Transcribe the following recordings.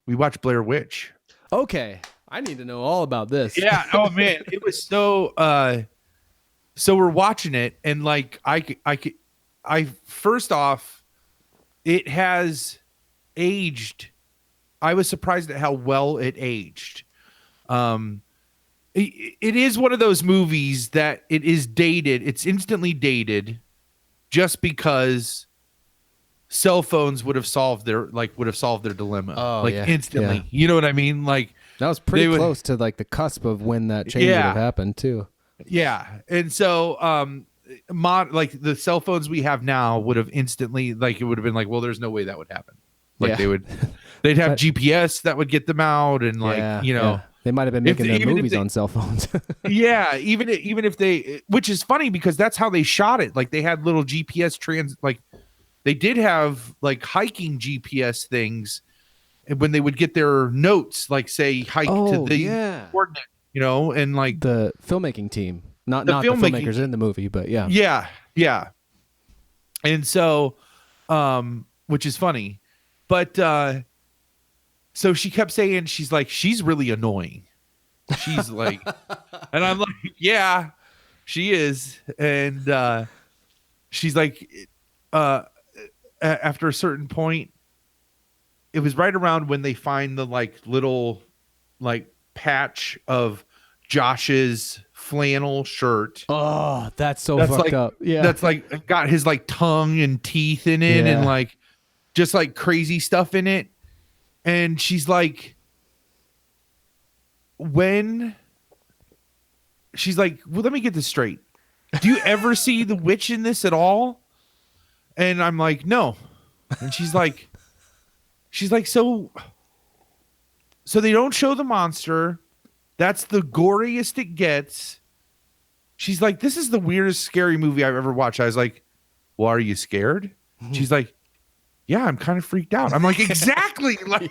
We watched Blair Witch. Okay, I need to know all about this. Yeah. Oh man, it was so. So we're watching it, and like I first off, it has aged. I was surprised at how well it aged. It is one of those movies that it is dated. It's instantly dated, just because cell phones would have solved their dilemma. Oh, like yeah. instantly. Yeah. You know what I mean? Like That was pretty close to like the cusp of when that change would have happened too. Yeah. And so like the cell phones we have now would have instantly, like, it would have been like, well, there's no way that would happen. Like they'd have GPS that would get them out, and like, you know, they might have been making their movies on cell phones. Yeah, even if they, which is funny because that's how they shot it. Like they had little GPS like they did have like hiking GPS things, and when they would get their notes, like say hike to the coordinate, you know, and like the filmmaking team, not the filmmakers in the movie, but yeah. And so, which is funny, but so she kept saying, she's like, she's really annoying. She's like, and I'm like, yeah, she is. And she's like, after a certain point, it was right around when they find the like little like patch of Josh's flannel shirt. Oh, that's fucked like, up. Yeah. That's like got his like tongue and teeth in it, and like just like crazy stuff in it. And she's like, well, let me get this straight. Do you ever see the witch in this at all? And I'm like, no. And she's like, so they don't show the monster. That's the goriest it gets. She's like, this is the weirdest scary movie I've ever watched. I was like, well, are you scared? She's like, yeah, I'm kind of freaked out. I'm like, exactly. Like,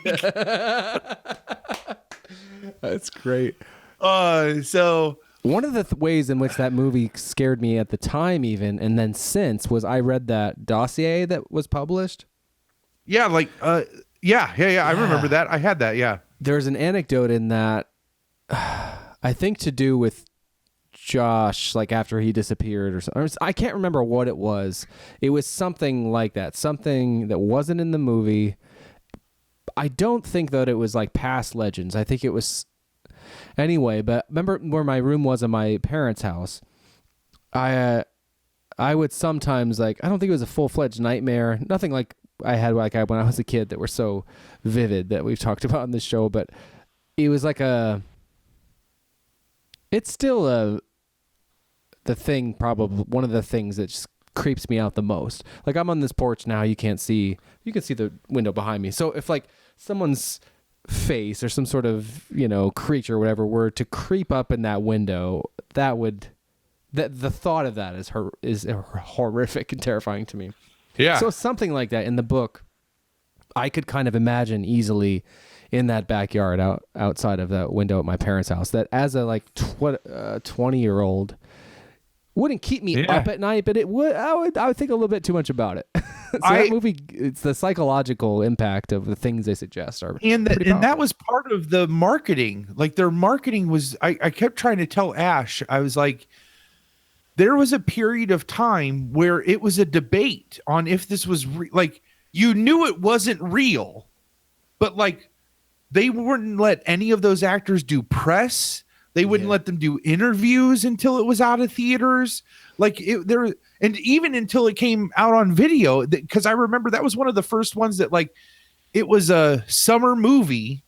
that's great. So one of the ways in which that movie scared me at the time, even, and then since, was I read that dossier that was published. Yeah, like, yeah. I remember that. I had that. Yeah. There's an anecdote in that, I think, to do with Josh, like after he disappeared or something. I can't remember what it was. It was something like that, something that wasn't in the movie. I don't think that it was like past legends. I think it was anyway. But remember where my room was in my parents' house? I would sometimes, like, I don't think it was a full-fledged nightmare. Nothing like I had when I was a kid that were so vivid that we've talked about in this show. But it was like it's still the thing, probably one of the things that just creeps me out the most. Like, I'm on this porch now, you can see the window behind me. So if like someone's face or some sort of, you know, creature or whatever were to creep up in that window, the thought of that is horrific and terrifying to me. Yeah. So something like that in the book, I could kind of imagine easily in that backyard outside of that window at my parents' house, that as a like 20-year-old wouldn't keep me up at night, but it would. I would think a little bit too much about it. So that movie, it's the psychological impact of the things they suggest are and that was part of the marketing. Like, their marketing was, I kept trying to tell Ash, I was like, there was a period of time where it was a debate on if this was like, you knew it wasn't real, but like they wouldn't let any of those actors do press. They wouldn't let them do interviews until it was out of theaters. Like, and even until it came out on video, because I remember that was one of the first ones that, like, it was a summer movie,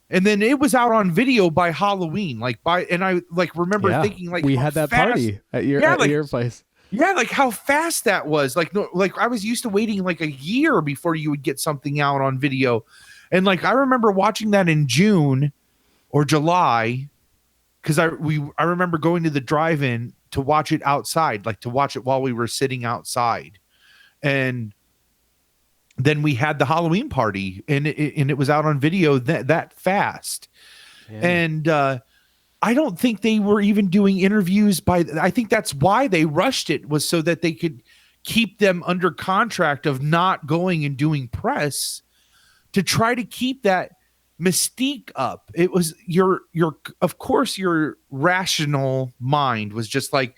and then it was out on video by Halloween. And I like remember thinking, like, we had that party at your place. Yeah, like how fast that was. Like, no, like I was used to waiting like a year before you would get something out on video, and like I remember watching that in June or July. Because I remember going to the drive-in to watch it outside, like to watch it while we were sitting outside, and then we had the Halloween party, and it was out on video that fast, and I don't think they were even doing interviews I think that's why they rushed it, was so that they could keep them under contract of not going and doing press, to try to keep that. mystique up. It was your of course your rational mind was just like,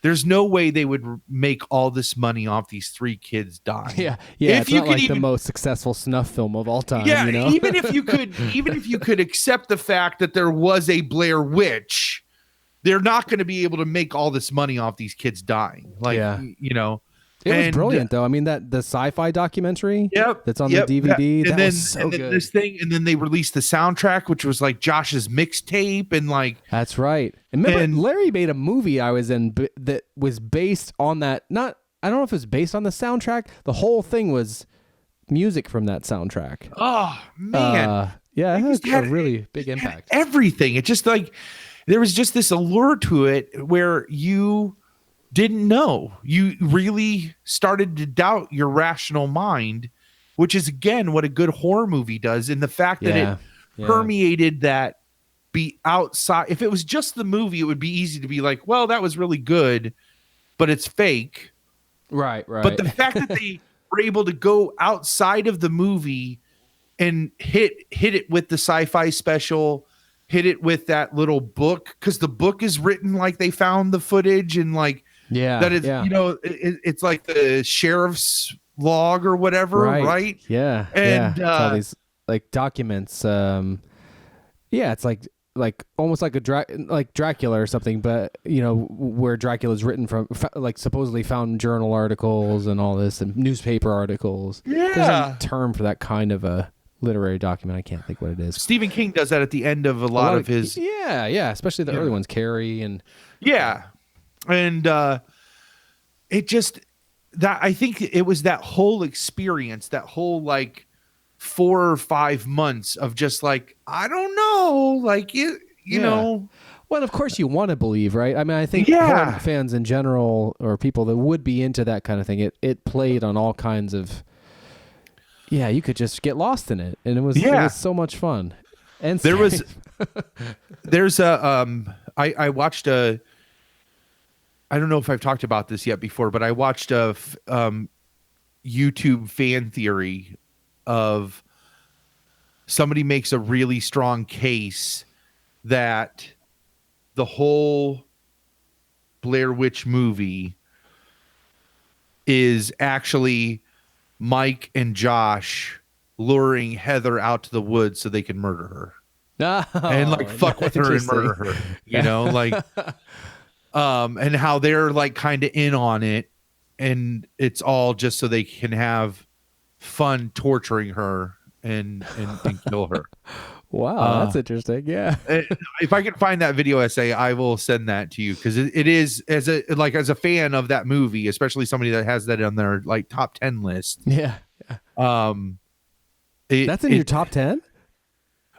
there's no way they would make all this money off these 3 kids dying. Yeah. If It's you not could like even, the most successful snuff film of all time. yeah, You know? even if you could accept the fact that there was a Blair Witch, they're not going to be able to make all this money off these kids dying. Like, Yeah. you know, It was brilliant, though. I mean, the sci-fi documentary that's on the DVD, that was so good. This thing, and then they released the soundtrack, which was like Josh's mixtape, and like that's right. And remember, Larry made a movie I was in that was based on that. Not, I don't know if it was based on the soundtrack. The whole thing was music from that soundtrack. Oh man, yeah, it had a really big impact. Everything. It just like there was just this allure to it where you didn't know. You really started to doubt your rational mind, which is again what a good horror movie does. And the fact that it permeated that be outside. If it was just the movie, it would be easy to be like, well, that was really good, but it's fake. Right. But the fact that they were able to go outside of the movie and hit it with the sci-fi special, hit it with that little book, because the book is written like they found the footage and like, that is, you know, it's like the sheriff's log or whatever, right? Yeah, and it's all these like documents. It's like almost like like Dracula or something, but you know, where Dracula's written from, like supposedly found journal articles and all this, and newspaper articles. Yeah, there's a term for that kind of a literary document. I can't think what it is. Stephen King does that at the end of a lot of his. Especially the early ones, Carrie and and it just that I think it was that whole experience, that whole like 4 or 5 months of just like, I don't know, like you know. Well, of course you want to believe, right? I mean, I think horror fans in general, or people that would be into that kind of thing, it played on all kinds of. Yeah, you could just get lost in it, and it was so much fun. And there's I watched a. I don't know if I've talked about this yet before, but I watched a YouTube fan theory of somebody makes a really strong case that the whole Blair Witch movie is actually Mike and Josh luring Heather out to the woods so they can murder her. And like fuck with her and murder her. You know, like and how they're like kind of in on it, and it's all just so they can have fun torturing her and kill her. Wow, that's interesting. Yeah. If I can find that video essay, I will send that to you, because it is as a fan of that movie, especially somebody that has that on their like top 10 list. Yeah. That's in your top 10?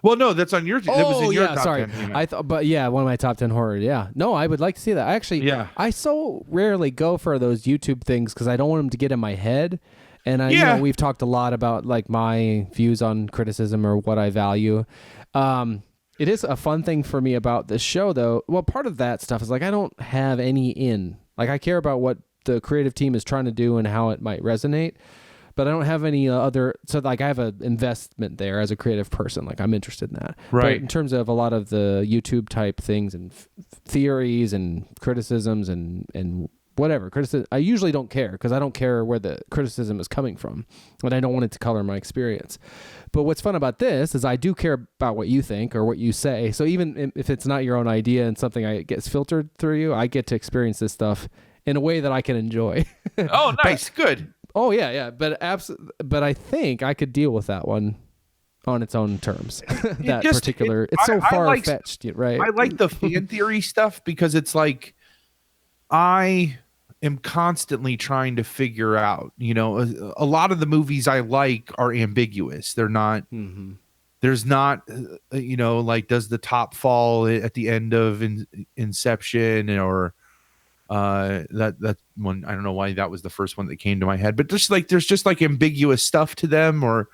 Well, no, that's on your. It was in your top 10. I thought, but one of my top 10 horror. Yeah, no, I would like to see that. I so rarely go for those YouTube things because I don't want them to get in my head. And you know, we've talked a lot about like my views on criticism or what I value. It is a fun thing for me about this show, though. Well, part of that stuff is like I don't have any in. Like I care about what the creative team is trying to do and how it might resonate. But I don't have any other, so like I have an investment there as a creative person. Like I'm interested in that. Right. But in terms of a lot of the YouTube type things and theories and criticisms and whatever, criticism, I usually don't care because I don't care where the criticism is coming from, and I don't want it to color my experience. But what's fun about this is I do care about what you think or what you say. So even if it's not your own idea and something that gets filtered through you, I get to experience this stuff in a way that I can enjoy. Oh, nice. Good. Oh yeah, but I think I could deal with that one on its own terms. It's so far fetched, right? I like the fan theory stuff because it's like I am constantly trying to figure out. You know, a lot of the movies I like are ambiguous. They're not. Mm-hmm. There's not, you know, like does the top fall at the end of Inception or. That one, I don't know why that was the first one that came to my head, but just like there's just like ambiguous stuff to them, or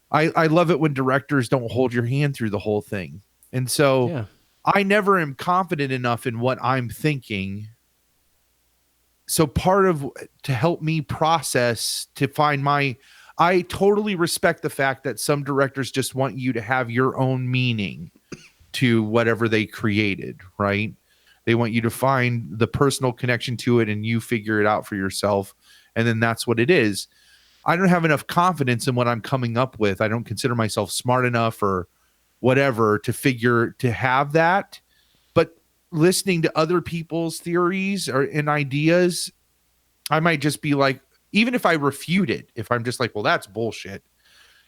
I love it when directors don't hold your hand through the whole thing. And so I never am confident enough in what I'm thinking. So part of to help me process to find I totally respect the fact that some directors just want you to have your own meaning to whatever they created, right? They want you to find the personal connection to it and you figure it out for yourself. And then that's what it is. I don't have enough confidence in what I'm coming up with. I don't consider myself smart enough or whatever to have that. But listening to other people's theories and ideas, I might just be like, even if I refute it, if I'm just like, well, that's bullshit,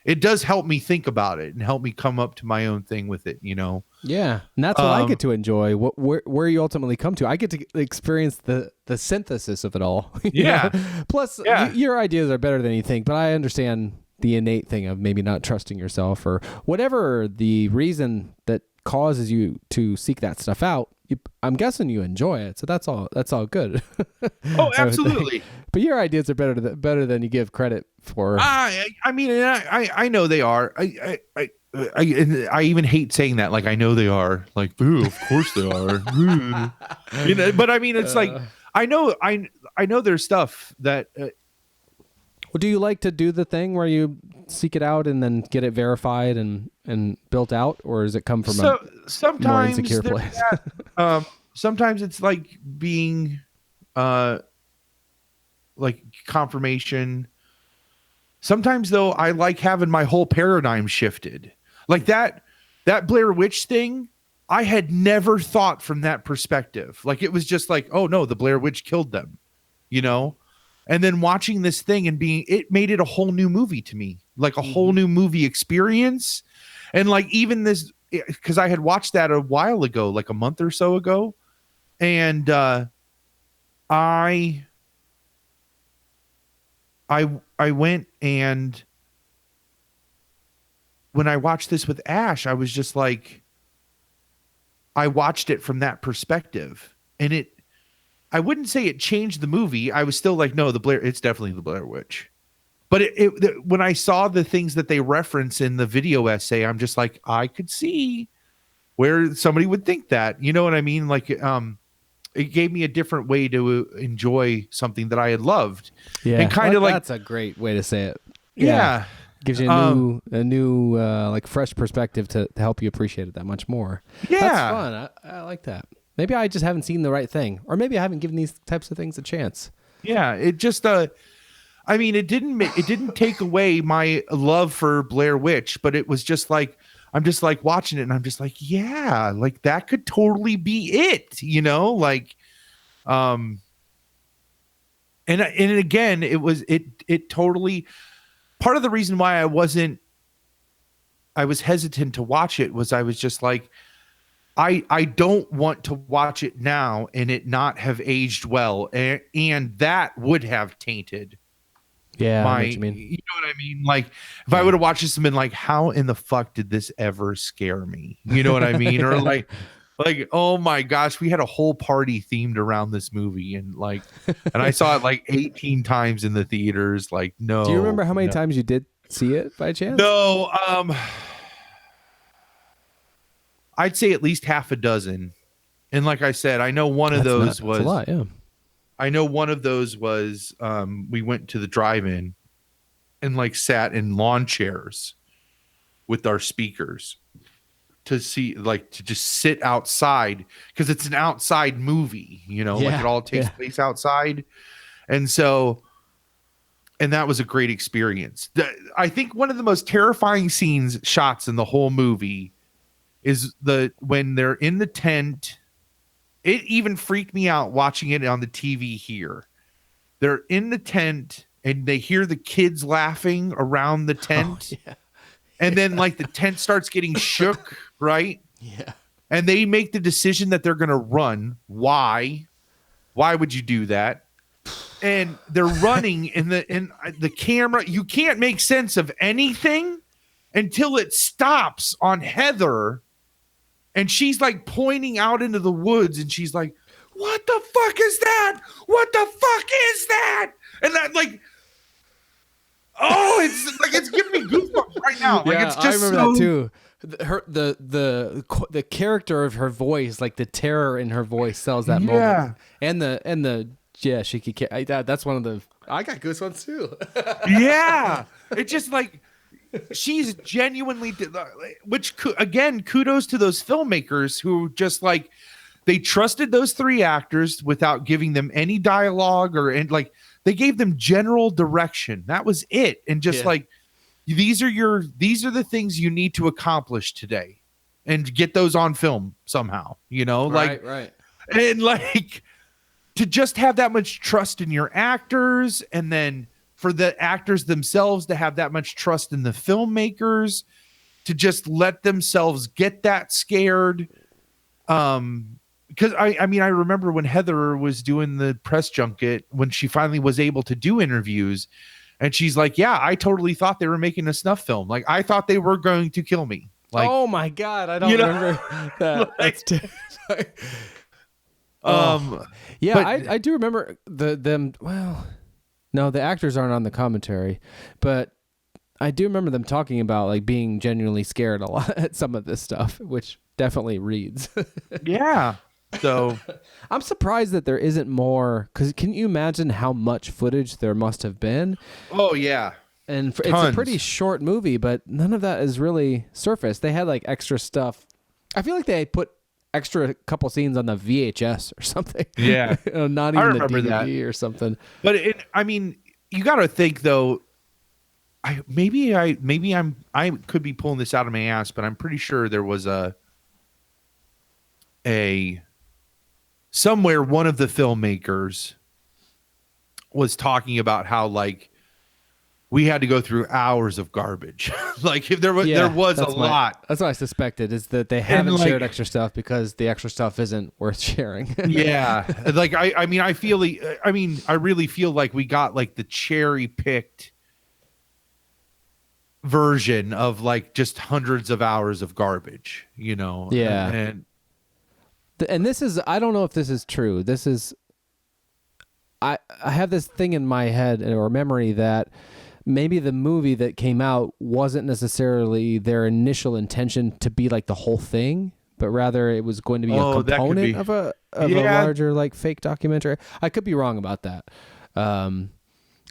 it does help me think about it and help me come up to my own thing with it, Yeah, and that's what I get to enjoy. Where you ultimately come to, I get to experience the synthesis of it all. Yeah. Plus, your ideas are better than you think, but I understand the innate thing of maybe not trusting yourself or whatever the reason that causes you to seek that stuff out. I'm guessing you enjoy it, so that's all good. Oh, absolutely. But your ideas are better than you give credit for. I mean, I know they are. I even hate saying that. Like, I know they are. Like, ooh, of course they are. But I mean, it's like I know there's stuff that. Well, do you like to do the thing where you seek it out and then get it verified and built out, or does it come from a more insecure place? Sometimes it's like being like confirmation. Sometimes though, I like having my whole paradigm shifted. Like that Blair Witch thing, I had never thought from that perspective. Like it was just like, oh no, the Blair Witch killed them, And then watching this thing and it made it a whole new movie to me, like a whole new movie experience. And like even this, because I had watched that a while ago, like a month or so ago. And I went, and when I watched this with Ash, I was just like, I watched it from that perspective, and I wouldn't say it changed the movie. I was still like, no, it's definitely the Blair Witch. But when I saw the things that they reference in the video essay, I'm just like, I could see where somebody would think that, you know what I mean? Like, it gave me a different way to enjoy something that I had loved. Yeah. And kind of like, that's a great way to say it. Yeah. Gives you a new like fresh perspective to help you appreciate it that much more. Yeah. That's fun. I like that. Maybe I just haven't seen the right thing, or maybe I haven't given these types of things a chance. Yeah. It just, I mean, it didn't take away my love for Blair Witch, but it was just like, I'm just like watching it and I'm just like, yeah, like that could totally be it, like, and again, it totally, part of the reason why I was hesitant to watch it was I was just like, I don't want to watch it now and it not have aged well. And that would have tainted I know what you mean. You know what I mean? Like if I would have watched this and been like, how in the fuck did this ever scare me? You know what I mean? Or like, oh my gosh, we had a whole party themed around this movie and I saw it like 18 times in the theaters. Like, no. Do you remember how many times you did see it by chance? No. I'd say at least half a dozen. And like I said, I know one of those was a lot, yeah. I know one of those was we went to the drive-in and like sat in lawn chairs with our speakers to see, like, to just sit outside because it's an outside movie, like it all takes place outside. And so, and that was a great experience. I think one of the most terrifying shots in the whole movie is when they're in the tent. It even freaked me out watching it on the TV here. They're in the tent and they hear the kids laughing around the tent. Oh, yeah. And then like the tent starts getting shook, right? Yeah. And they make the decision that they're going to run. Why? Why would you do that? And they're running in the camera. You can't make sense of anything until it stops on Heather. And she's like pointing out into the woods and she's like, what the fuck is that? What the fuck is that? And that like, oh, it's like, it's giving me goosebumps right now. Like, yeah, it's just I remember that too. The character of her voice, like the terror in her voice sells that moment. And the she could, that's one of the I got goosebumps too. Yeah, it's just like she's genuinely, which again, kudos to those filmmakers who just like they trusted those three actors without giving them any dialogue and like they gave them general direction. That was it, and just like these are the things you need to accomplish today, and get those on film somehow. Right. And like to just have that much trust in your actors, and then for the actors themselves to have that much trust in the filmmakers to just let themselves get that scared. Because I mean, I remember when Heather was doing the press junket, when she finally was able to do interviews, and she's like, yeah, I totally thought they were making a snuff film. Like, I thought they were going to kill me. Like, oh my God, I don't remember that. Like, yeah, I do remember them. Well, no, the actors aren't on the commentary, but I do remember them talking about like being genuinely scared a lot at some of this stuff, which definitely reads. Yeah. So I'm surprised that there isn't more, because can you imagine how much footage there must have been? Oh yeah. And it's a pretty short movie, but none of that is really surfaced. They had like extra stuff. I feel like they put extra couple scenes on the VHS or something. Yeah. Not even the DVD or something. But I mean, you got to think though, I could be pulling this out of my ass, but I'm pretty sure there was somewhere one of the filmmakers was talking about how like we had to go through hours of garbage. Like if there was a lot. That's what I suspected, is that they haven't shared extra stuff because the extra stuff isn't worth sharing. Yeah. Like I really feel like we got like the cherry picked version of like just hundreds of hours of garbage, Yeah. And this is, I don't know if this is true. This is, I have this thing in my head or memory that maybe the movie that came out wasn't necessarily their initial intention to be like the whole thing, but rather it was going to be a component of a larger like fake documentary. I could be wrong about that.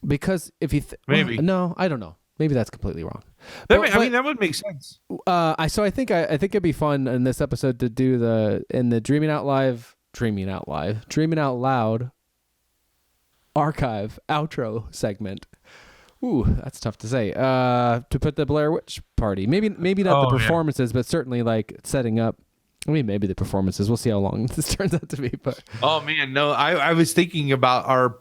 Because if you maybe no, I don't know. Maybe that's completely wrong. That would make sense. I think it'd be fun in this episode to do the Dreaming Out Loud archive outro segment. Ooh, that's tough to say. To put the Blair Witch Party. Maybe not the performances, but certainly like setting up. I mean, maybe the performances. We'll see how long this turns out to be. But oh man, no, I was thinking about our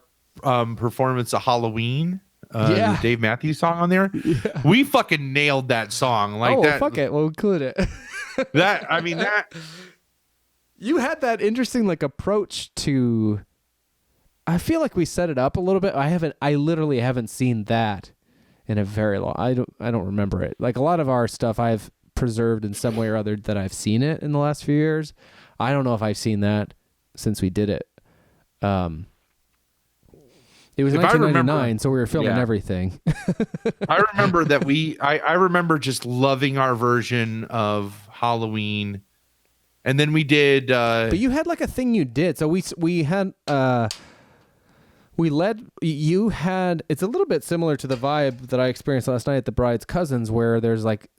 performance of Halloween. The Dave Matthews song on there. Yeah. We fucking nailed that song. Like that. Fuck it, we'll include it. that you had that interesting like approach to. I feel like we set it up a little bit. I literally haven't seen that in a very long. I don't remember it. Like a lot of our stuff I've preserved in some way or other that I've seen it in the last few years. I don't know if I've seen that since we did it. It was 1999, so we were filming everything. I remember that I remember just loving our version of Halloween, and then we did. But you had like a thing you did. So we had we led. You had. It's a little bit similar to the vibe that I experienced last night at the Bride's Cousins, where there's like,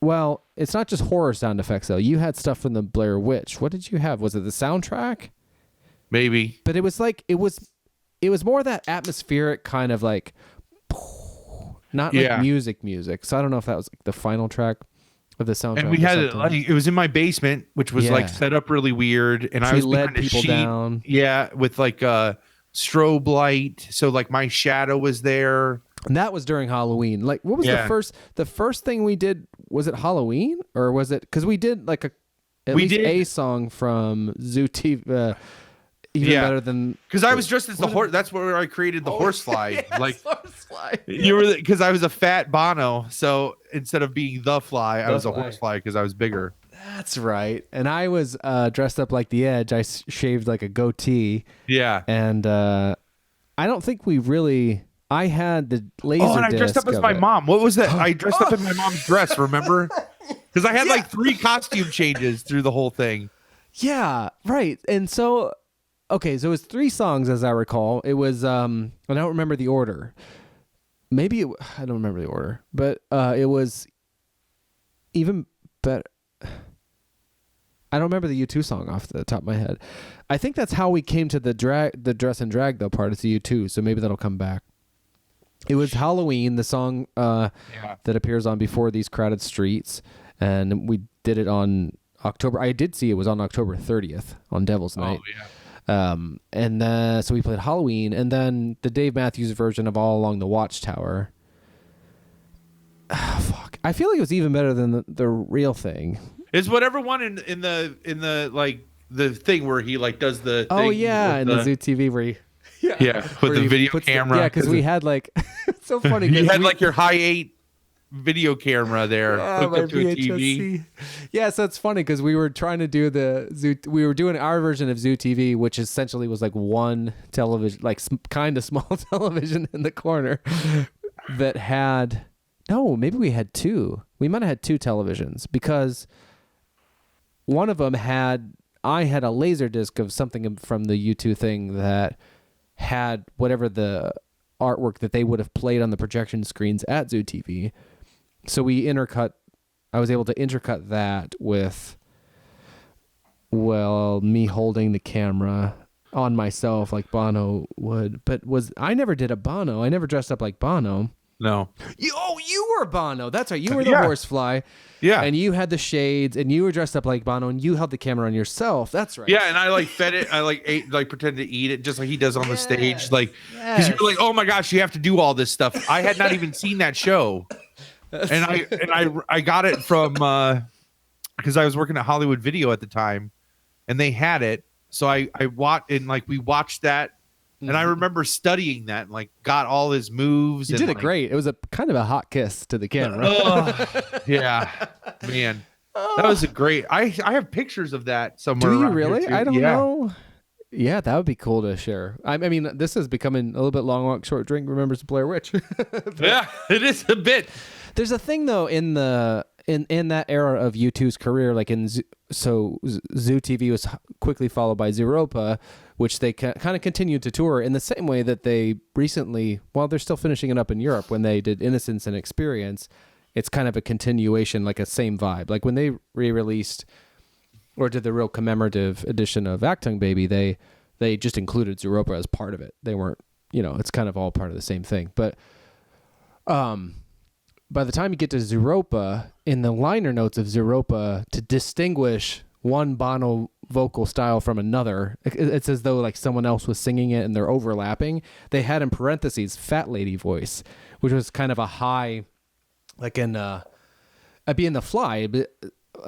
well, it's not just horror sound effects though. You had stuff from the Blair Witch. What did you have? Was it the soundtrack? Maybe. But it was like it was more that atmospheric kind of like, not like music. So I don't know if that was like the final track of the soundtrack. And we had it like it was in my basement, which was like set up really weird, and I was led people down. Yeah, with like a strobe light, so like my shadow was there. And that was during Halloween. Like, what was the first thing we did? Was it Halloween or was it? Because we did like at least a song from Zoo TV. Even better than because I was dressed as the horse. That's where I created the horsefly. Yes, like horsefly. You were because I was a fat Bono. So instead of being the fly, I was a horsefly because I was bigger. That's right. And I was dressed up like the Edge. I shaved like a goatee. Yeah. And I don't think we really. I had the laser. Oh, and I dressed up as my mom. What was that? I dressed up in my mom's dress. Remember? Because I had like 3 costume changes through the whole thing. Yeah. Right. And so. okay, so it was 3 songs as I recall. It was I don't remember the order. Maybe I don't remember the order, but it was even better. I don't remember the U2 song off the top of my head. I think that's how we came to the dress and drag though part. It's the U2, so maybe that'll come back. It was Halloween, the song that appears on Before These Crowded Streets, and we did it on October. I did see it was on October 30th on Devil's Night. And so we played Halloween, and then the Dave Matthews version of All Along the Watchtower. Fuck, I feel like it was even better than the real thing. Is whatever one in the like the thing where he like does the thing in the Zoo TV where he with the video camera. Because we had like it's so funny. You had like your high 8 video camera there hooked up to a TV. Yeah, so it's funny because we were trying to do we were doing our version of Zoo TV, which essentially was like one television, like kind of small television in the corner that had. No, maybe we had 2. We might have had 2 televisions because one of them I had a laser disc of something from the U2 thing that had whatever the artwork that they would have played on the projection screens at Zoo TV. So I was able to intercut that with, me holding the camera on myself like Bono would. But I never did a Bono. I never dressed up like Bono. No. You were Bono. That's right. You were the horsefly. Yeah. And you had the shades, and you were dressed up like Bono, and you held the camera on yourself. That's right. Yeah, and I like fed it. I like ate, like pretended to eat it, just like he does on the stage. Like, because you were like, oh my gosh, you have to do all this stuff. I had not even seen that show, and I got it from because I was working at Hollywood Video at the time, and they had it. So I watched, and like we watched that. And I remember studying that and like got all his moves. You did it great. It was a kind of a hot kiss to the camera. Yeah, man, that was a great. I have pictures of that somewhere. Do you really? I don't know. Yeah, that would be cool to share. I mean, this is becoming a little bit long walk, short drink. Remembers Blair Witch. Yeah, it is a bit. There's a thing though in that era of U2's career, like Zoo TV was quickly followed by Zooropa, which they kind of continued to tour in the same way that they recently, while they're still finishing it up in Europe, when they did Innocence and Experience, it's kind of a continuation, like a same vibe. Like when they re-released or did the real commemorative edition of Actung Baby, they just included Zooropa as part of it. They weren't, it's kind of all part of the same thing. But by the time you get to Zooropa, in the liner notes of Zooropa, to distinguish one Bono vocal style from another, it's as though like someone else was singing it and they're overlapping. They had in parentheses fat lady voice, which was kind of a high, like in I'd be in The Fly, but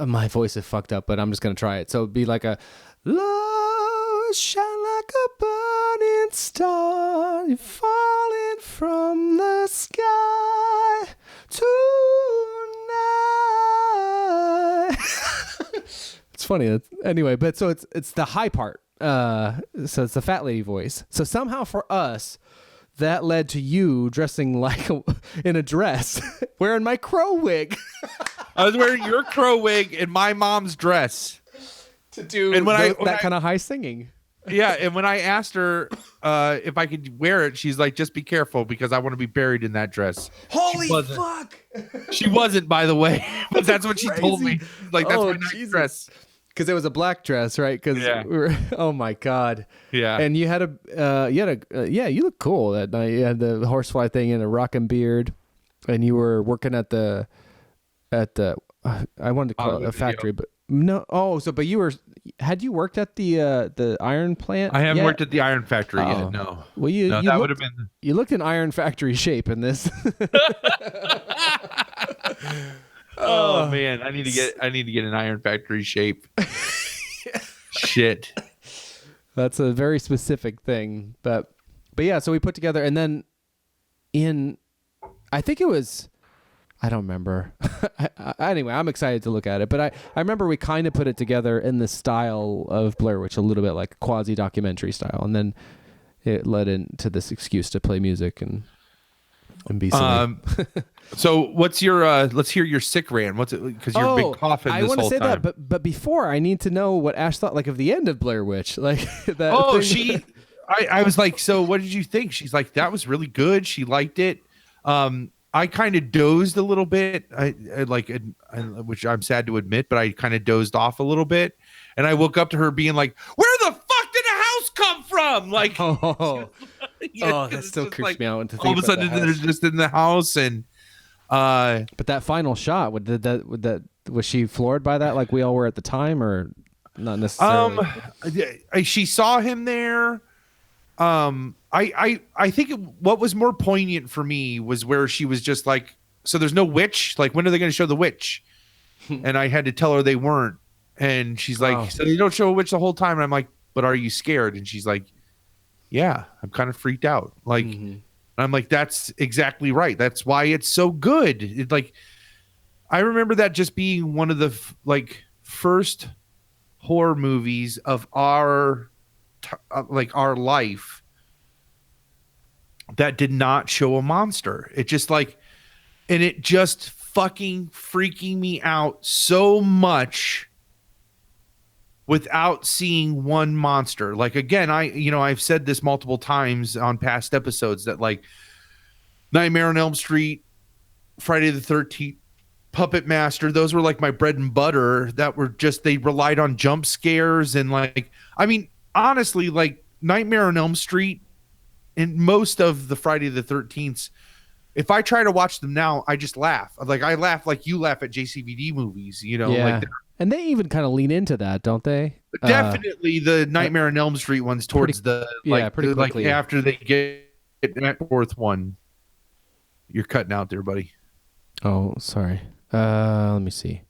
my voice is fucked up, but I'm just gonna try it. So it'd be like a love shine like a burning star, you're falling from the sky tonight. It's funny. Anyway, but so it's the high part. So it's the fat lady voice. So somehow for us, that led to you dressing like in a dress, wearing my crow wig. I was wearing your crow wig and my mom's dress to do that kind of high singing. Yeah, and when I asked her if I could wear it, she's like, "Just be careful because I want to be buried in that dress." Holy fuck! She wasn't, by the way, but that's what she told me. Like that's my nice dress. Because it was a black dress, right? Because we were. Oh my god! Yeah, and you had you look cool that night. You had the horsefly thing and a rockin' beard, and you were working at the I wanted to call it a factory, but no. Oh, but had you worked at the iron plant? I haven't worked at the iron factory yet. No. Well, that would have been. You looked in iron factory shape in this. Oh man, I need to get an iron factory shape. Shit. That's a very specific thing, but yeah, so we put together, and then I think it was, I don't remember. Anyway, I'm excited to look at it, but I remember we kind of put it together in the style of Blair Witch, a little bit like quasi-documentary style, and then it led into this excuse to play music, and And be silly. So what's your let's hear your sick rant. What's it, because you're a big coughing I this want to whole say time. that, but before I need to know what Ash thought like of the end of Blair Witch. Like that. Oh, thing. I was like, so what did you think? She's like, that was really good. She liked it. I kind of dozed a little bit. Which I'm sad to admit, but I kind of dozed off a little bit. And I woke up to her being like, where the fuck did the house come from? Like, That still creeps me out. All of a sudden they're just in the house. And, but that final shot, was she floored by that? Like we all were at the time, or not necessarily? She saw him there. I think what was more poignant for me was where she was just like, so there's no witch. Like, when are they going to show the witch? And I had to tell her they weren't. And she's like, so you don't show a witch the whole time. And I'm like, but are you scared? And she's like, yeah, I'm kind of freaked out. Like, I'm like, that's exactly right. That's why it's so good. I remember that just being one of the first horror movies of our life that did not show a monster. It just and it just fucking freaking me out so much without seeing one monster. Like, again, I've said this multiple times on past episodes that Nightmare on Elm Street, Friday the 13th, Puppet Master, those were like my bread and butter. That were just, they relied on jump scares and honestly, Nightmare on Elm Street and most of the Friday the 13th, if I try to watch them now, I just laugh. I laugh like you laugh at JCVD movies, Yeah. And they even kind of lean into that, don't they? Definitely the Nightmare on Elm Street ones towards pretty quickly. After they get that fourth one. You're cutting out there, buddy. Oh, sorry. Let me see.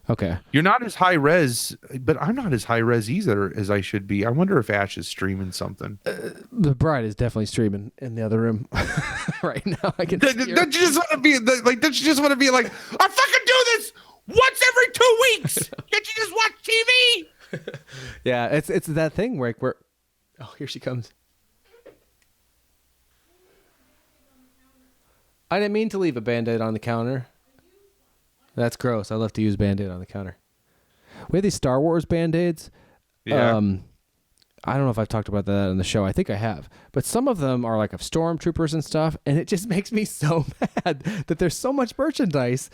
Okay. You're not as high res, but I'm not as high res either as I should be. I wonder if Ash is streaming something. The bride is definitely streaming in the other room right now. I can. Don't you just want to be don't you just want to be like, I fucking do this once every 2 weeks? Can't you just watch TV? Yeah, it's that thing where we're. Oh, here she comes. I didn't mean to leave a Band-Aid on the counter. That's gross. I love to use Band-Aid on the counter. We have these Star Wars Band-Aids. Yeah. I don't know if I've talked about that in the show. I think I have. But some of them are like of stormtroopers and stuff, and it just makes me so mad that there's so much merchandise.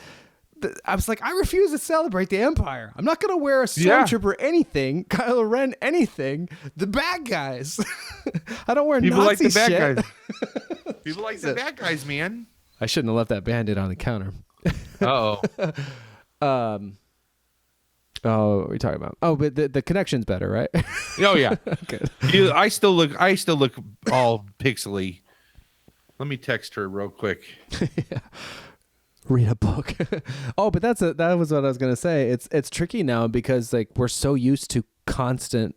I was like, I refuse to celebrate the Empire. I'm not going to wear a stormtrooper anything, Kylo Ren anything, the bad guys. I don't wear People Nazi like the bad shit. guys. People like the bad guys, man. I shouldn't have left that Band-Aid on the counter. Oh. Oh, what are we talking about? Oh, but the connection's better, right? Oh yeah. Good. I still look all pixely. Let me text her real quick. Yeah. Read a book. Oh, but that was what I was gonna say. It's tricky now because we're so used to constant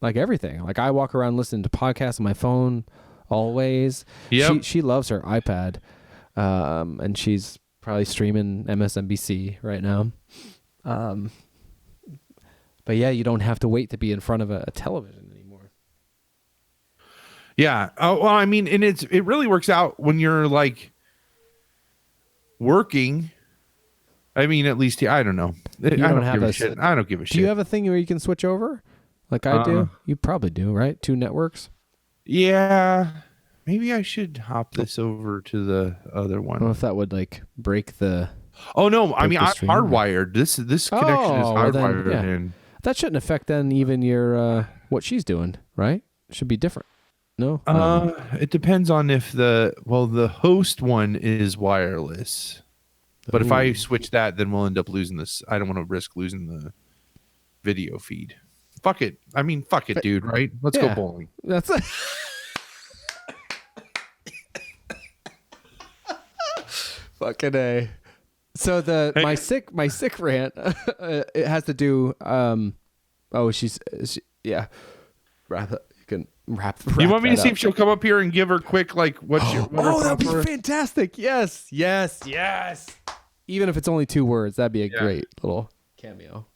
everything. I walk around listening to podcasts on my phone always. Yep. She loves her iPad, and she's probably streaming MSNBC right now. But yeah, you don't have to wait to be in front of a television anymore. Yeah. Oh, well, I mean, and it really works out when you're working. I mean, at least I don't know. I don't give a shit. I don't give a shit. Do you have a thing where you can switch over, like I do? You probably do, right? 2 networks. Yeah. Maybe I should hop this over to the other one. I don't know if that would break the. Oh no! I mean, I'm stream. hardwired. This connection is hardwired, then, yeah. and That shouldn't affect then even your what she's doing, right? Should be different. No. It depends on if the host one is wireless, but if I switch that, then we'll end up losing this. I don't want to risk losing the video feed. Fuck it. I mean, fuck it, dude. Right? Let's go bowling. That's it. Fucking A. So my sick rant it has to do wrap you can wrap you want me to see up. if she'll come up here and give her quick what's your that'd be fantastic. Yes even if it's only 2 words, that'd be a great little cameo.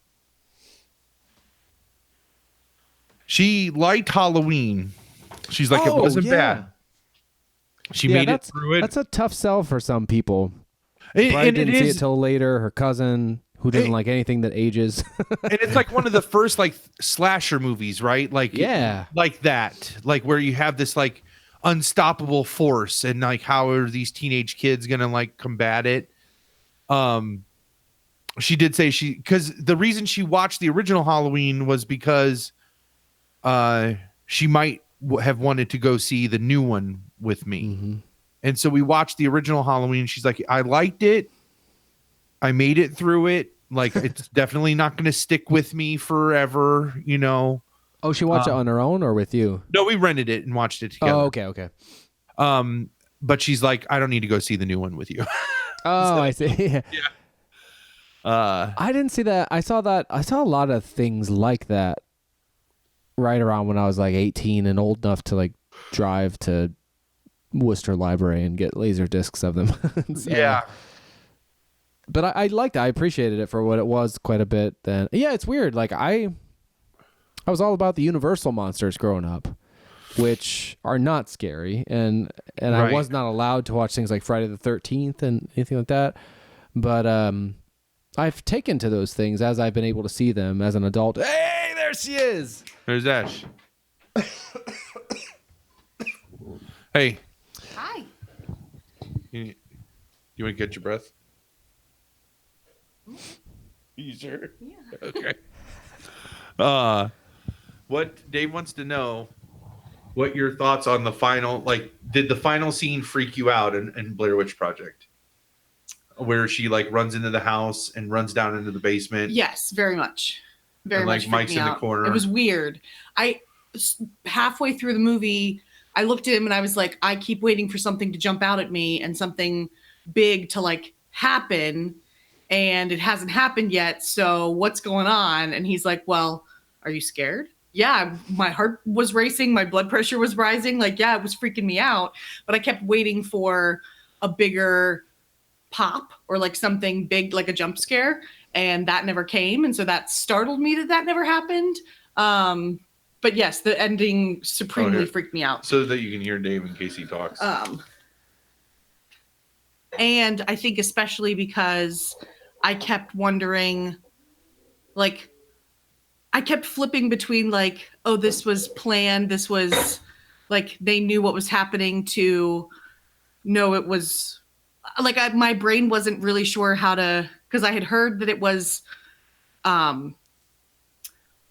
She liked Halloween. She's like, it wasn't bad. She made it that's, through it. That's a tough sell for some people. And Bride it didn't see is, it till later. Her cousin, who didn't like anything that ages. and it's like one of the first like slasher movies, right? Like, Yeah. like that, like where you have this like unstoppable force, and like how are these teenage kids gonna like combat it? She did say because the reason she watched the original Halloween was because she might have wanted to go see the new one with me. Mm-hmm. And so we watched the original Halloween. She's like, I liked it. I made it through it. Like, it's definitely not going to stick with me forever, you know? Oh, she watched it on her own or with you? No, we rented it and watched it together. Oh, okay. But she's like, I don't need to go see the new one with you. Oh, I see. Yeah. I didn't see that. I saw a lot of things like that right around when I was like 18 and old enough to like drive to Worcester Library and get laser discs of them. So, yeah. But I liked it. I appreciated it for what it was quite a bit then. Yeah, it's weird. Like I was all about the Universal monsters growing up, which are not scary. And Right. I was not allowed to watch things like Friday the 13th and anything like that. But I've taken to those things as I've been able to see them as an adult. Hey, there she is. There's Ash. Hey. Hi. You want to catch your breath? You sure? Yeah. Okay. What Dave wants to know, what your thoughts on the final, like, did the final scene freak you out in Blair Witch Project? Where she like runs into the house and runs down into the basement. Yes, very much. Very and, much. like Mike's in the corner. It was weird. Halfway through the movie, I looked at him and I was like, I keep waiting for something to jump out at me and something big to like happen. And it hasn't happened yet. So what's going on? And he's like, well, are you scared? Yeah, my heart was racing. My blood pressure was rising. Like, yeah, it was freaking me out. But I kept waiting for a bigger pop or like something big, like a jump scare. And that never came. And so that startled me that never happened. But yes, the ending supremely freaked me out. So that you can hear Dave in case he talks. And I think especially because I kept wondering, like, I kept flipping between like, oh, this was planned. This was like, they knew what was happening to know it was like, my brain wasn't really sure how to, because I had heard that it was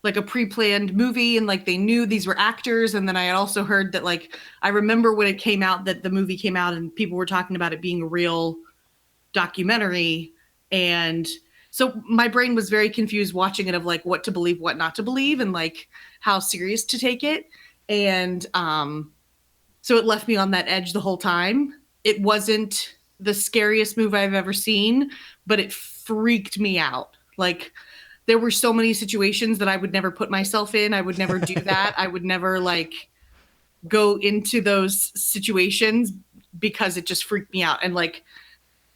like a pre-planned movie and like they knew these were actors. And then I had also heard that like, I remember when it came out that the movie came out and people were talking about it being a real documentary. And so my brain was very confused watching it of like what to believe, what not to believe, and like how serious to take it. And so it left me on that edge the whole time. It wasn't the scariest movie I've ever seen, but it freaked me out. Like there were so many situations that I would never put myself in. I would never do that. I would never like go into those situations because it just freaked me out. And like,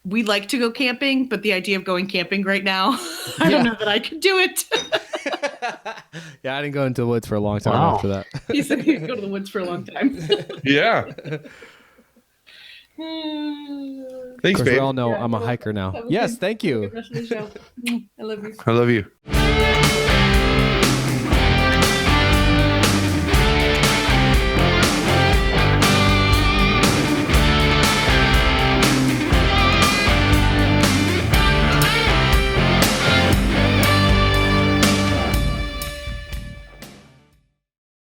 we like to go camping, but the idea of going camping right now, I don't know that I could do it. Yeah, I didn't go into the woods for a long time after that. He said he'd go to the woods for a long time. Yeah. Thanks, Of course, babe. we all know I'm a hiker now. Yes, thank you. Good rest of the show. I love you. I love you.